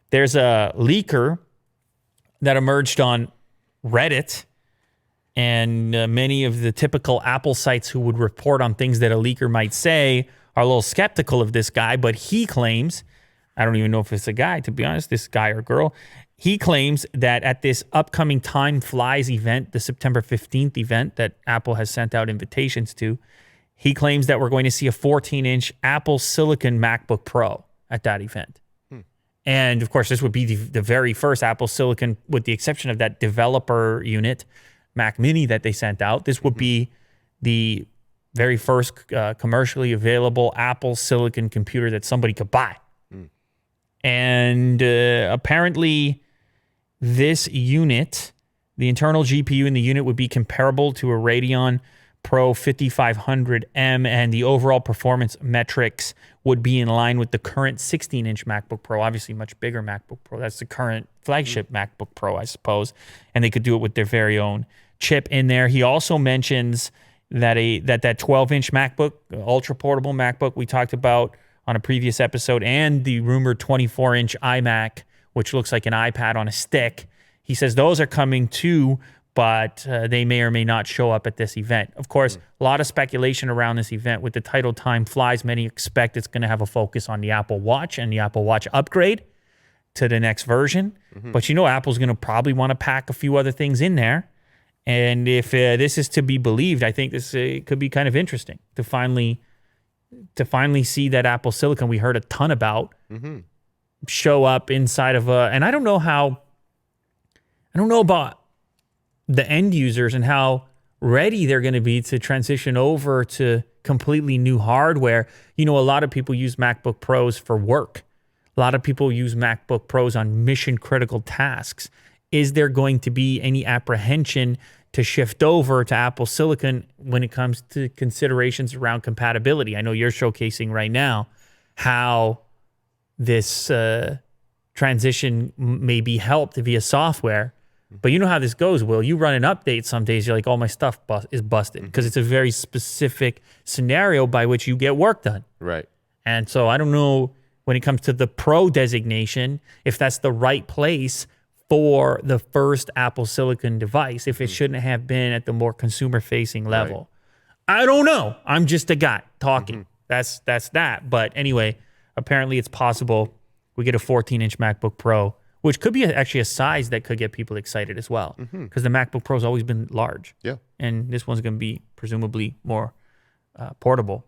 There's a leaker that emerged on Reddit, and many of the typical Apple sites who would report on things that a leaker might say are a little skeptical of this guy, but he claims, I don't even know if it's a guy, to be honest, this guy or girl, he claims that at this upcoming Time Flies event, the September 15th event that Apple has sent out invitations to, he claims that we're going to see a 14-inch Apple Silicon MacBook Pro at that event. And, of course, this would be the very first Apple Silicon, with the exception of that developer unit, Mac Mini, that they sent out. This would be the very first commercially available Apple Silicon computer that somebody could buy. And apparently this unit, the internal GPU in the unit, would be comparable to a Radeon Pro 5500M, and the overall performance metrics would be in line with the current 16-inch MacBook Pro, obviously much bigger MacBook Pro. That's the current flagship MacBook Pro, I suppose, and they could do it with their very own chip in there. He also mentions that that 12-inch MacBook, ultra-portable MacBook we talked about on a previous episode, and the rumored 24-inch iMac, which looks like an iPad on a stick, he says those are coming too, but they may or may not show up at this event. Of course, a lot of speculation around this event. With the title Time Flies, many expect it's going to have a focus on the Apple Watch and the Apple Watch upgrade to the next version. But Apple's going to probably want to pack a few other things in there. And if this is to be believed, I think this could be kind of interesting to finally see that Apple Silicon we heard a ton about show up inside of and I don't know about the end users and how ready they're going to be to transition over to completely new hardware. A lot of people use MacBook Pros for work. A lot of people use MacBook Pros on mission critical tasks. Is there going to be any apprehension to shift over to Apple Silicon when it comes to considerations around compatibility? I know you're showcasing right now how this transition may be helped via software. But you know how this goes, Will. You run an update some days, you're like, oh, my stuff is busted, because it's a very specific scenario by which you get work done. Right. And so I don't know, when it comes to the Pro designation, if that's the right place for the first Apple Silicon device, if it shouldn't have been at the more consumer-facing level. Right. I don't know. I'm just a guy talking. That's that. But anyway, apparently it's possible we get a 14-inch MacBook Pro, which could be actually a size that could get people excited as well, because the MacBook Pro's always been large. Yeah. And this one's going to be presumably more portable.